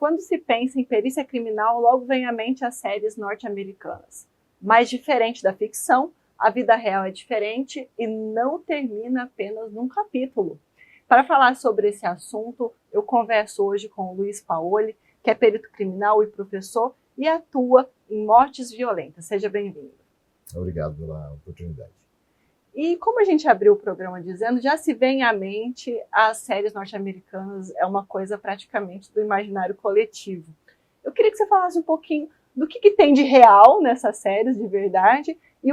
Quando se pensa em perícia criminal, logo vem à mente as séries norte-americanas. Mas diferente da ficção, a vida real é diferente e não termina apenas num capítulo. Para falar sobre esse assunto, eu converso hoje com o Luiz Paoli, que é perito criminal e professor e atua em mortes violentas. Seja bem-vindo. Obrigado pela oportunidade. E como a gente abriu o programa dizendo, já se vem à mente as séries norte-americanas, é uma coisa praticamente do imaginário coletivo. Eu queria que você falasse um pouquinho do que tem de real nessas séries, de verdade, e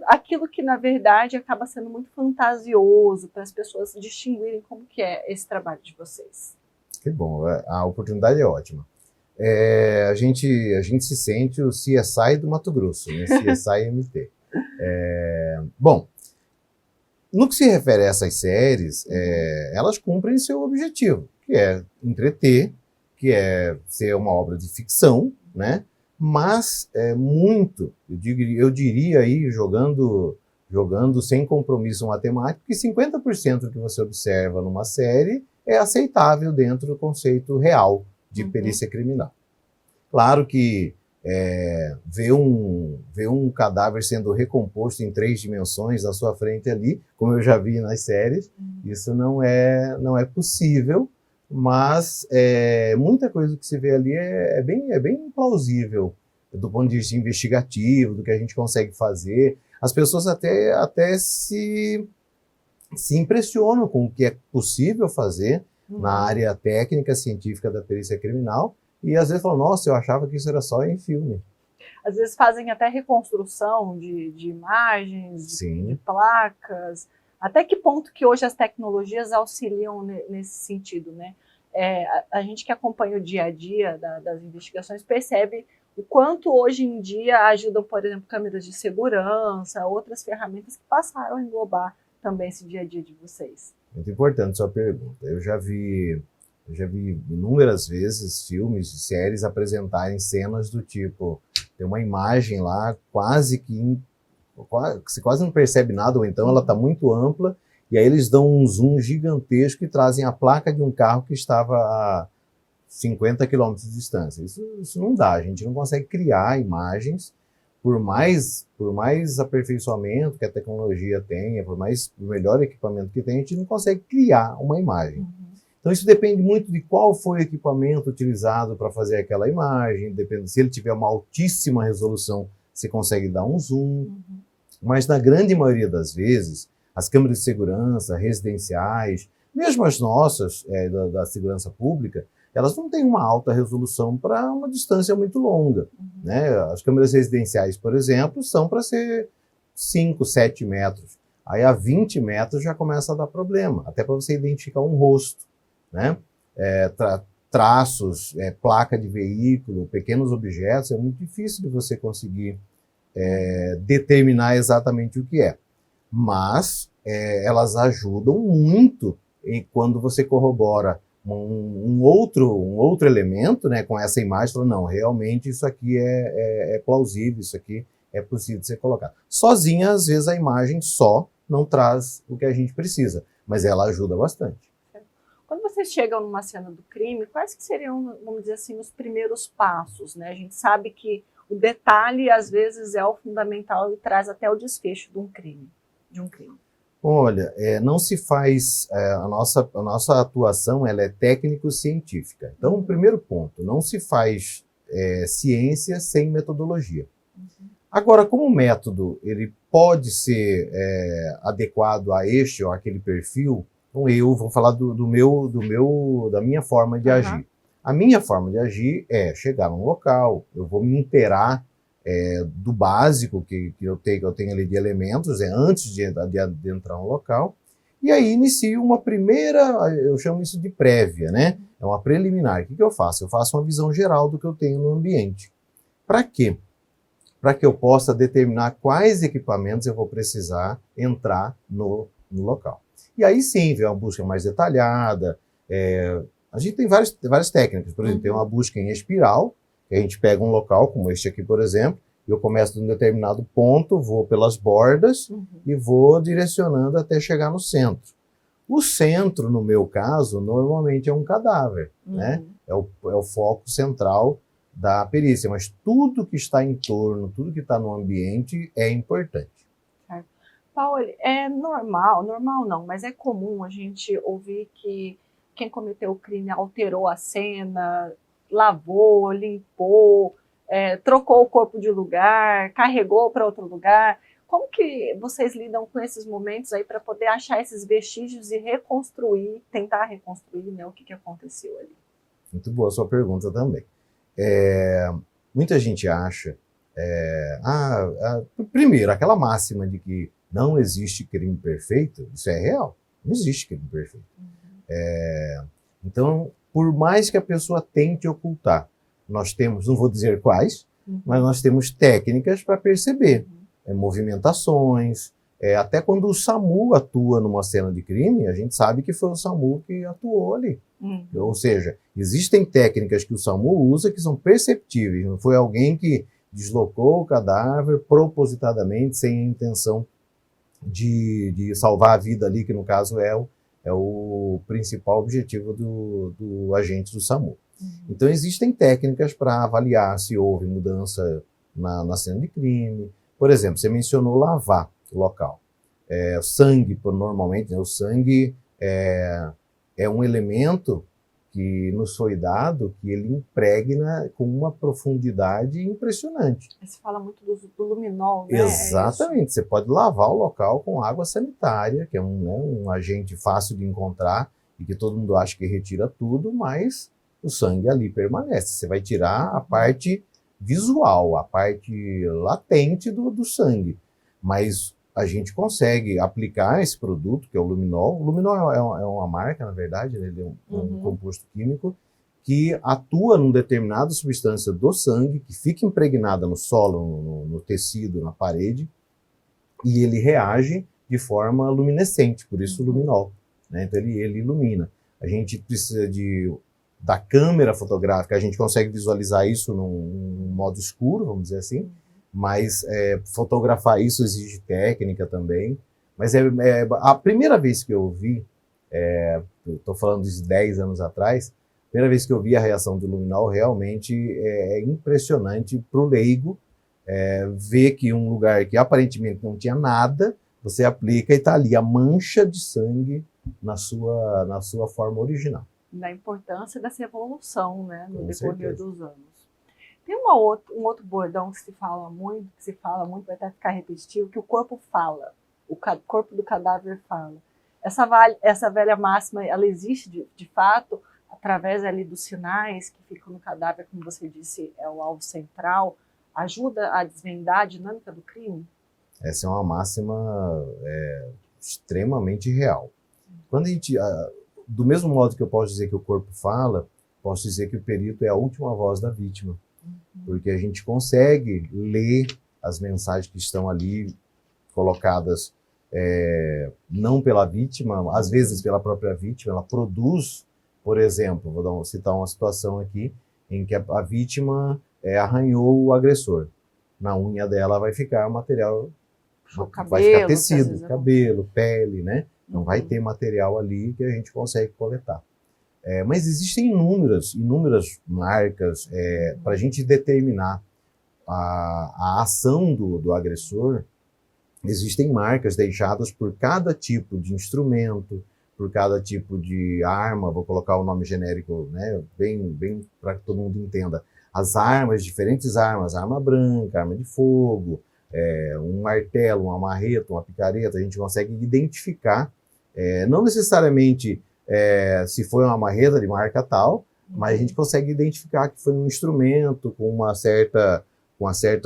aquilo que, na verdade, acaba sendo muito fantasioso para as pessoas distinguirem como que é esse trabalho de vocês. Que bom, a oportunidade é ótima. A gente se sente o CSI do Mato Grosso, né? CSI MT. Bom, no que se refere a essas séries, elas cumprem seu objetivo, que é entreter, que é ser uma obra de ficção, né? Mas eu diria aí, jogando sem compromisso matemático, que 50% do que você observa numa série é aceitável dentro do conceito real de perícia criminal. Claro que ver um cadáver sendo recomposto em 3 dimensões na sua frente ali, como eu já vi nas séries, isso não é possível, mas muita coisa que se vê ali é bem plausível do ponto de vista investigativo, do que a gente consegue fazer. As pessoas até se impressionam com o que é possível fazer na área técnica, científica da perícia criminal, e às vezes falam, nossa, eu achava que isso era só em filme. Às vezes fazem até reconstrução de imagens, de placas. Até que ponto que hoje as tecnologias auxiliam nesse sentido, né? A gente que acompanha o dia a dia das investigações percebe o quanto hoje em dia ajudam, por exemplo, câmeras de segurança, outras ferramentas que passaram a englobar também esse dia a dia de vocês. Muito importante sua pergunta. Eu já vi inúmeras vezes filmes e séries apresentarem cenas do tipo, tem uma imagem lá que você quase não percebe nada, ou então ela está muito ampla, e aí eles dão um zoom gigantesco e trazem a placa de um carro que estava a 50 km de distância. Isso não dá, a gente não consegue criar imagens, por mais aperfeiçoamento que a tecnologia tenha, por melhor equipamento que tenha, a gente não consegue criar uma imagem. Então isso depende muito de qual foi o equipamento utilizado para fazer aquela imagem, depende, se ele tiver uma altíssima resolução, você consegue dar um zoom, mas na grande maioria das vezes, as câmeras de segurança, residenciais, mesmo as nossas, da segurança pública, elas não têm uma alta resolução para uma distância muito longa, né? As câmeras residenciais, por exemplo, são para ser 5, 7 metros. Aí a 20 metros já começa a dar problema, até para você identificar um rosto, né? Traços, placa de veículo, pequenos objetos, é muito difícil de você conseguir determinar exatamente o que é. Mas elas ajudam muito quando você corrobora um outro elemento, né, com essa imagem, falando, não, realmente isso aqui é plausível, isso aqui é possível de ser colocado. Sozinha, às vezes, a imagem só não traz o que a gente precisa, mas ela ajuda bastante. Quando vocês chegam numa cena do crime, quais que seriam, vamos dizer assim, os primeiros passos, né? A gente sabe que o detalhe, às vezes, é o fundamental e traz até o desfecho de um crime. Olha, não se faz, a nossa atuação ela é técnico-científica. Então, o primeiro ponto, não se faz ciência sem metodologia. Agora, como o método ele pode ser adequado a este ou aquele perfil, então eu vou falar da minha forma de agir. A minha forma de agir é chegar num local, eu vou me inteirar do básico que eu tenho ali de elementos, antes de entrar no local, e aí inicio uma primeira, eu chamo isso de prévia, né? É uma preliminar. O que eu faço? Eu faço uma visão geral do que eu tenho no ambiente. Para quê? Para que eu possa determinar quais equipamentos eu vou precisar entrar no local. E aí sim, vem uma busca mais detalhada. A gente tem várias técnicas. Por exemplo, tem uma busca em espiral, que a gente pega um local, como este aqui, por exemplo, e eu começo de um determinado ponto, vou pelas bordas e vou direcionando até chegar no centro. O centro, no meu caso, normalmente é um cadáver, né? É o foco central da perícia, mas tudo que está em torno, tudo que está no ambiente é importante. Paulo, é normal não, mas é comum a gente ouvir que quem cometeu o crime alterou a cena, lavou, limpou, trocou o corpo de lugar, carregou para outro lugar. Como que vocês lidam com esses momentos aí para poder achar esses vestígios e reconstruir, tentar reconstruir, né, o que aconteceu ali? Muito boa a sua pergunta também. Muita gente acha, primeiro, aquela máxima de que não existe crime perfeito, isso é real, não existe crime perfeito. Então, por mais que a pessoa tente ocultar, nós temos, não vou dizer quais, mas nós temos técnicas para perceber, movimentações, até quando o SAMU atua numa cena de crime, a gente sabe que foi o SAMU que atuou ali. Ou seja, existem técnicas que o SAMU usa que são perceptíveis, não foi alguém que deslocou o cadáver propositadamente, sem a intenção de salvar a vida ali, que no caso é o principal objetivo do agente do SAMU. Então existem técnicas para avaliar se houve mudança na cena de crime. Por exemplo, você mencionou lavar o local. Sangue, normalmente, né, o sangue é um elemento que nos foi dado, que ele impregna com uma profundidade impressionante. Você fala muito do luminol, né? Exatamente. Você pode lavar o local com água sanitária, que é um agente fácil de encontrar e que todo mundo acha que retira tudo, mas o sangue ali permanece. Você vai tirar a parte visual, a parte latente do sangue. Mas a gente consegue aplicar esse produto, que é o luminol. O luminol é uma marca, na verdade, ele é um composto químico que atua numa determinada substância do sangue, que fica impregnada no solo, no tecido, na parede, e ele reage de forma luminescente, por isso o luminol, né? Então ele ilumina. A gente precisa da câmera fotográfica, a gente consegue visualizar isso num modo escuro, vamos dizer assim, mas fotografar isso exige técnica também. Mas a primeira vez que eu vi, estou falando de 10 anos atrás, a primeira vez que eu vi a reação do luminol, realmente é impressionante para o leigo ver que um lugar que aparentemente não tinha nada, você aplica e está ali a mancha de sangue na sua forma original. Da importância dessa evolução, né, no decorrer dos anos. Tem um outro bordão que se fala muito, vai até ficar repetitivo, que o corpo fala, o corpo do cadáver fala. Essa velha máxima, ela existe de fato, através ali dos sinais que ficam no cadáver, como você disse, é o alvo central, ajuda a desvendar a dinâmica do crime? Essa é uma máxima extremamente real. Quando a gente, do mesmo modo que eu posso dizer que o corpo fala, posso dizer que o perito é a última voz da vítima. Porque a gente consegue ler as mensagens que estão ali colocadas não pela vítima, às vezes pela própria vítima. Ela produz, por exemplo, citar uma situação aqui, em que a vítima arranhou o agressor. Na unha dela vai ficar material, vai ficar tecido, cabelo, pele, né? Não vai ter material ali que a gente consegue coletar. Mas existem inúmeras marcas para a gente determinar a ação do agressor. Existem marcas deixadas por cada tipo de instrumento, por cada tipo de arma. Vou colocar o nome genérico, né, bem para que todo mundo entenda. As armas, diferentes armas, arma branca, arma de fogo, um martelo, uma marreta, uma picareta, a gente consegue identificar, não necessariamente se foi uma marreta de marca tal, mas a gente consegue identificar que foi um instrumento com uma certa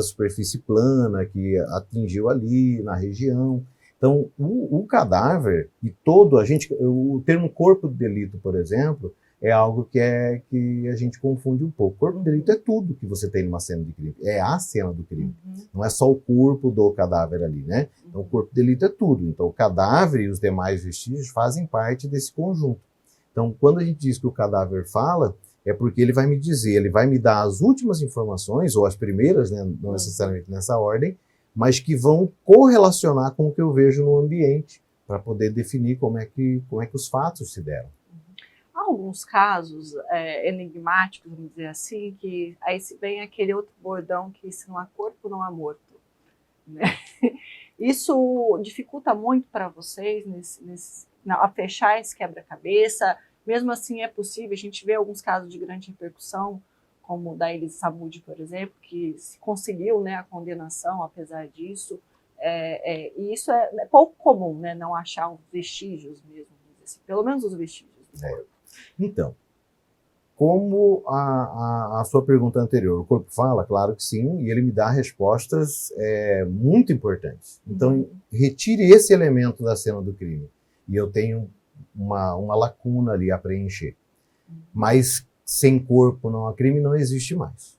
superfície plana que atingiu ali na região. Então, o cadáver e o termo corpo de delito, por exemplo, é algo que a gente confunde um pouco. Corpo de delito é tudo que você tem numa cena de crime, é a cena do crime. Não é só o corpo do cadáver ali, né? Então, o corpo de delito é tudo. Então, o cadáver e os demais vestígios fazem parte desse conjunto. Então, quando a gente diz que o cadáver fala, é porque ele vai me dizer, ele vai me dar as últimas informações, ou as primeiras, né, não necessariamente nessa ordem, mas que vão correlacionar com o que eu vejo no ambiente para poder definir como é que os fatos se deram. Há alguns casos enigmáticos, vamos dizer assim, que aí se vem aquele outro bordão que se não há corpo, não há morto. Né? Isso dificulta muito para vocês a fechar esse quebra-cabeça? Mesmo assim é possível, a gente vê alguns casos de grande repercussão, como o da Elis Samud, por exemplo, que se conseguiu, né, a condenação apesar disso, e isso é pouco comum, né, não achar os vestígios mesmo, assim, pelo menos os vestígios do corpo. Então, como a sua pergunta anterior, o corpo fala? Claro que sim, e ele me dá respostas muito importantes. Então, retire esse elemento da cena do crime, e eu tenho uma lacuna ali a preencher. Mas sem corpo não há crime, não existe mais.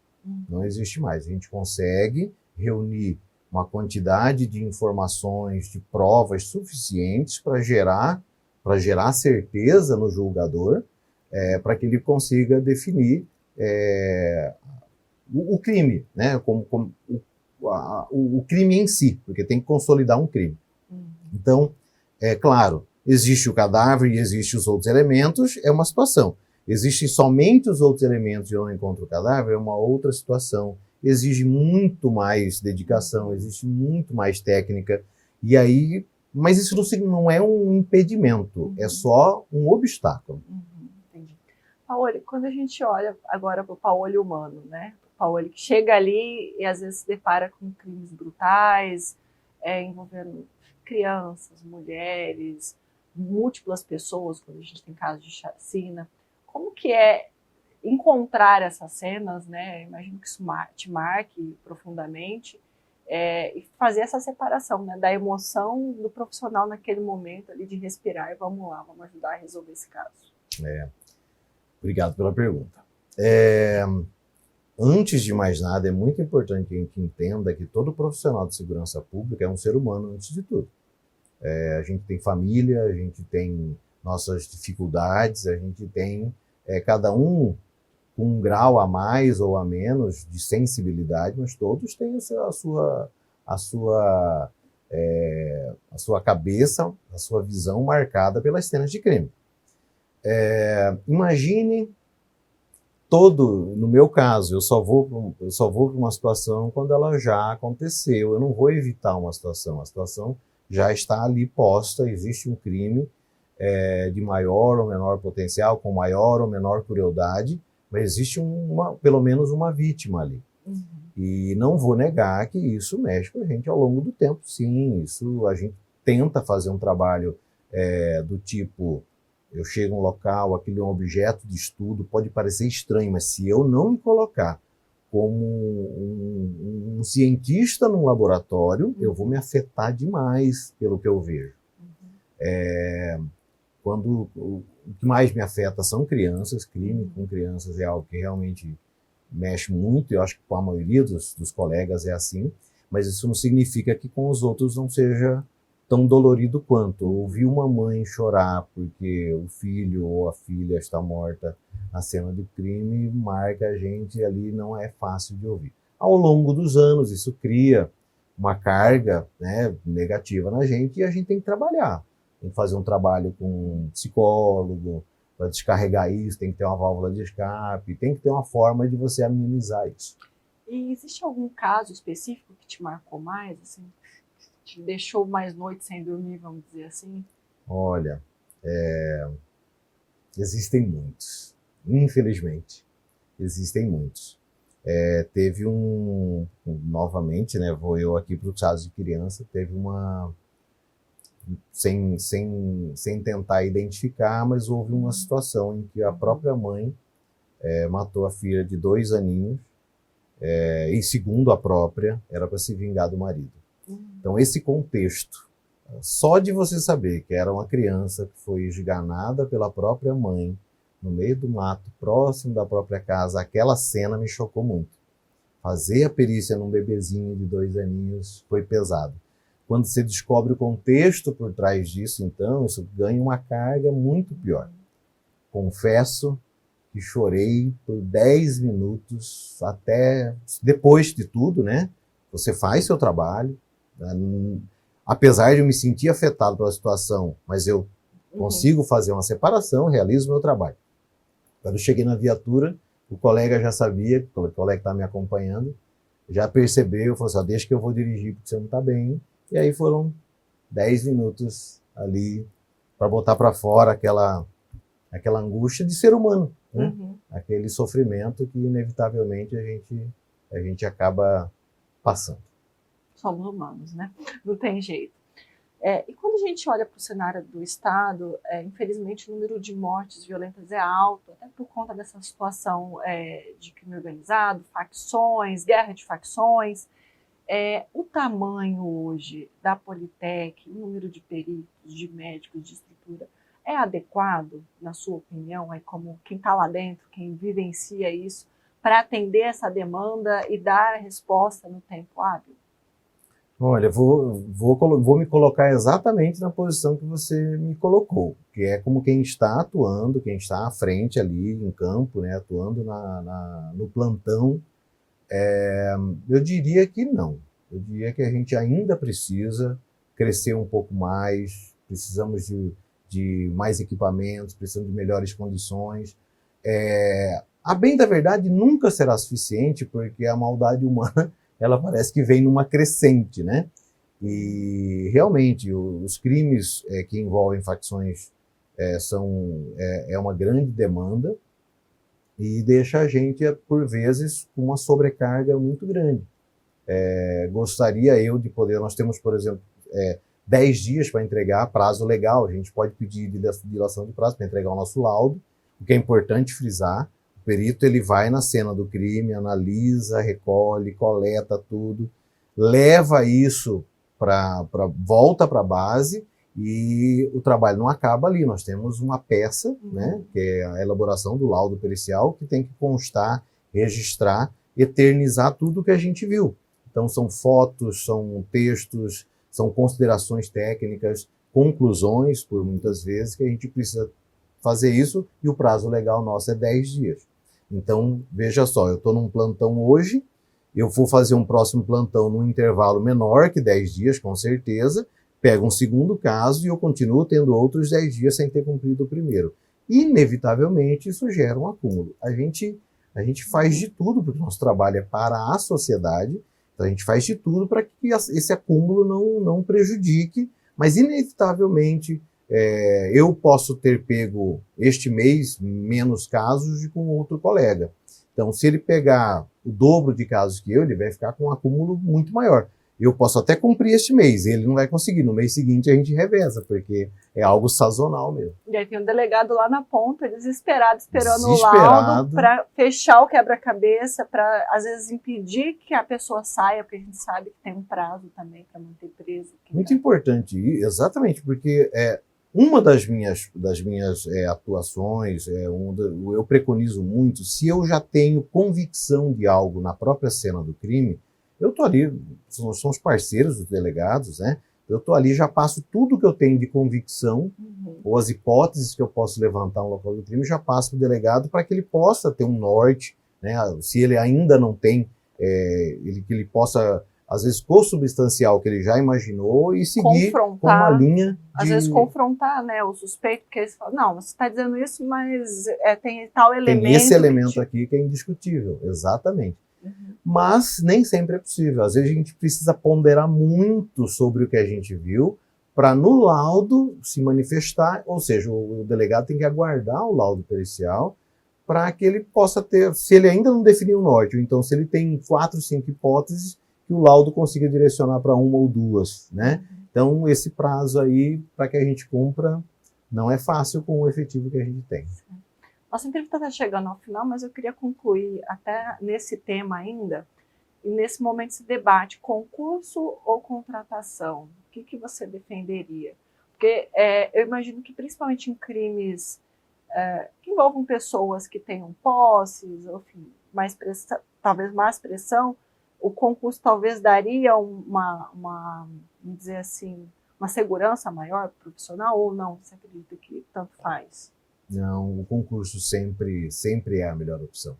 Não existe mais. A gente consegue reunir uma quantidade de informações, de provas suficientes para gerar certeza no julgador, para que ele consiga definir o crime, né? O crime em si, porque tem que consolidar um crime. Então, claro, existe o cadáver e existem os outros elementos, é uma situação. Existem somente os outros elementos e eu não encontro o cadáver, é uma outra situação. Exige muito mais dedicação, existe muito mais técnica, e aí, mas isso não é um impedimento, é só um obstáculo. Entendi. Paoli, quando a gente olha agora para o Paoli humano, né? O Paoli que chega ali e às vezes se depara com crimes brutais, envolvendo crianças, mulheres, múltiplas pessoas, quando a gente tem casos de chacina. Como que é encontrar essas cenas, né? Imagino que isso te marque profundamente, e fazer essa separação, né, da emoção do profissional naquele momento ali de respirar e vamos lá, vamos ajudar a resolver esse caso. Obrigado pela pergunta. Antes de mais nada, é muito importante que a gente entenda que todo profissional de segurança pública é um ser humano antes de tudo. A gente tem família, a gente tem nossas dificuldades, a gente tem cada um com um grau a mais ou a menos de sensibilidade, mas todos têm a sua cabeça, a sua visão marcada pelas cenas de crime. Imagine no meu caso, eu só vou para uma situação quando ela já aconteceu, eu não vou evitar uma situação, a situação já está ali posta, existe um crime de maior ou menor potencial, com maior ou menor crueldade, mas existe pelo menos uma vítima ali. E não vou negar que isso mexe com a gente ao longo do tempo, sim. Isso a gente tenta fazer um trabalho do tipo, eu chego em um local, aquele é um objeto de estudo, pode parecer estranho, mas se eu não me colocar como um cientista num laboratório, eu vou me afetar demais pelo que eu vejo. O que mais me afeta são crianças, crime com crianças é algo que realmente mexe muito, eu acho que com a maioria dos colegas é assim, mas isso não significa que com os outros não seja tão dolorido quanto. Ouvir uma mãe chorar porque o filho ou a filha está morta na cena de crime marca a gente ali, não é fácil de ouvir. Ao longo dos anos, isso cria uma carga, né, negativa na gente e a gente tem que trabalhar. Tem que fazer um trabalho com um psicólogo para descarregar isso, tem que ter uma válvula de escape, tem que ter uma forma de você amenizar isso. E existe algum caso específico que te marcou mais, assim, que te deixou mais noites sem dormir, vamos dizer assim? Olha, existem muitos, infelizmente, existem muitos. Teve novamente, né, vou eu aqui para o caso de criança, teve sem tentar identificar, mas houve uma situação em que a própria mãe matou a filha de 2 aninhos, e segundo a própria, era para se vingar do marido. Então esse contexto, só de você saber que era uma criança que foi esganada pela própria mãe, no meio do mato, próximo da própria casa, aquela cena me chocou muito. Fazer a perícia num bebezinho de 2 aninhos foi pesado. Quando você descobre o contexto por trás disso, então, isso ganha uma carga muito pior. Confesso que chorei por 10 minutos, até depois de tudo, né? Você faz seu trabalho, apesar de eu me sentir afetado pela situação, mas eu consigo fazer uma separação, realizo o meu trabalho. Quando eu cheguei na viatura, o colega já sabia, o colega que estava me acompanhando, já percebeu, falou assim, deixa que eu vou dirigir porque você não está bem. E aí foram 10 minutos ali para botar para fora aquela angústia de ser humano, né? Aquele sofrimento que inevitavelmente a gente acaba passando. Somos humanos, né? Não tem jeito. E quando a gente olha para o cenário do Estado, infelizmente o número de mortes violentas é alto, até por conta dessa situação de crime organizado, facções, guerra de facções. O tamanho hoje da Politec, o número de peritos, de médicos, de estrutura, é adequado, na sua opinião, como quem está lá dentro, quem vivencia isso, para atender essa demanda e dar a resposta no tempo hábil? Olha, vou me colocar exatamente na posição que você me colocou, que é como quem está atuando, quem está à frente ali em campo, né, atuando no plantão. Eu diria que não. Eu diria que a gente ainda precisa crescer um pouco mais, precisamos de mais equipamentos, precisamos de melhores condições. A bem da verdade nunca será suficiente, porque a maldade humana ela parece que vem numa crescente, né? E realmente os crimes que envolvem facções é uma grande demanda e deixa a gente, por vezes, com uma sobrecarga muito grande. Gostaria eu de poder, nós temos, por exemplo, 10 dias para entregar, prazo legal, a gente pode pedir dilação de prazo para entregar o nosso laudo, o que é importante frisar. O perito ele vai na cena do crime, analisa, recolhe, coleta tudo, leva isso volta para a base e o trabalho não acaba ali. Nós temos uma peça, né, que é a elaboração do laudo pericial, que tem que constar, registrar, eternizar tudo que a gente viu. Então são fotos, são textos, são considerações técnicas, conclusões, por muitas vezes, que a gente precisa fazer isso, e o prazo legal nosso é 10 dias. Então, veja só, eu estou num plantão hoje, eu vou fazer um próximo plantão num intervalo menor que 10 dias, com certeza, pego um segundo caso e eu continuo tendo outros 10 dias sem ter cumprido o primeiro. Inevitavelmente, isso gera um acúmulo. A gente faz de tudo, porque o nosso trabalho é para a sociedade, então a gente faz de tudo para que esse acúmulo não prejudique, mas inevitavelmente eu posso ter pego este mês menos casos de com outro colega. Então, se ele pegar o dobro de casos que eu, ele vai ficar com um acúmulo muito maior. Eu posso até cumprir este mês, ele não vai conseguir. No mês seguinte a gente reveza, porque é algo sazonal mesmo. E aí tem um delegado lá na ponta, desesperado, esperando o laudo para fechar o quebra-cabeça, para às vezes impedir que a pessoa saia, porque a gente sabe que tem um prazo também para manter preso. Muito importante, exatamente, porque uma das minhas atuações, eu preconizo muito, se eu já tenho convicção de algo na própria cena do crime, eu estou ali, somos parceiros dos delegados, né? Eu estou ali, já passo tudo que eu tenho de convicção, ou as hipóteses que eu posso levantar no local do crime, já passo para o delegado para que ele possa ter um norte, né? Se ele ainda não tem, que ele possa, às vezes, consubstanciar o que ele já imaginou e seguir com uma linha de... Às vezes confrontar, né, o suspeito, porque eles falam, não, você está dizendo isso, mas tem tal elemento... Tem esse elemento aqui que é indiscutível, exatamente. Mas nem sempre é possível. Às vezes a gente precisa ponderar muito sobre o que a gente viu para no laudo se manifestar, ou seja, o delegado tem que aguardar o laudo pericial para que ele possa ter, se ele ainda não definiu o norte, ou então se ele tem 4, 5 hipóteses, que o laudo consiga direcionar para uma ou duas, né? Então esse prazo aí, para que a gente cumpra, não é fácil com o efetivo que a gente tem. Nossa entrevista está chegando ao final, mas eu queria concluir até nesse tema ainda, e nesse momento esse debate, concurso ou contratação, o que você defenderia? Porque eu imagino que principalmente em crimes que envolvam pessoas que tenham posses, enfim, talvez mais pressão, o concurso talvez daria vamos dizer assim, uma segurança maior profissional ou não? Você acredita que tanto faz? Não, o concurso sempre é a melhor opção.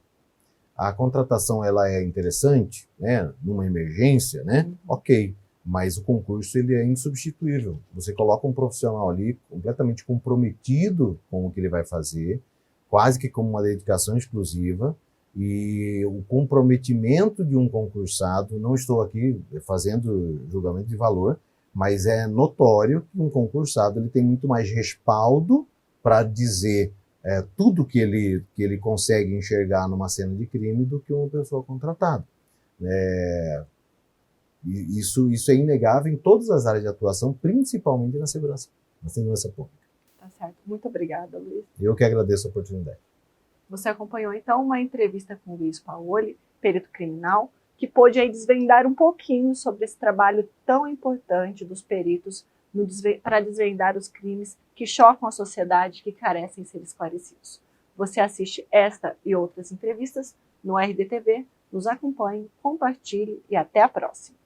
A contratação ela é interessante, né, numa emergência, né? Ok, mas o concurso ele é insubstituível. Você coloca um profissional ali completamente comprometido com o que ele vai fazer, quase que com uma dedicação exclusiva, e o comprometimento de um concursado, não estou aqui fazendo julgamento de valor, mas é notório que um concursado ele tem muito mais respaldo para dizer tudo que ele consegue enxergar numa cena de crime do que uma pessoa contratada. Isso é inegável em todas as áreas de atuação, principalmente na segurança pública. Tá certo. Muito obrigada, Luiz. Eu que agradeço a oportunidade. Você acompanhou, então, uma entrevista com o Luiz Paoli, perito criminal, que pôde aí desvendar um pouquinho sobre esse trabalho tão importante dos peritos para desvendar os crimes que chocam a sociedade, que carecem ser esclarecidos. Você assiste esta e outras entrevistas no RDTV, nos acompanhe, compartilhe e até a próxima.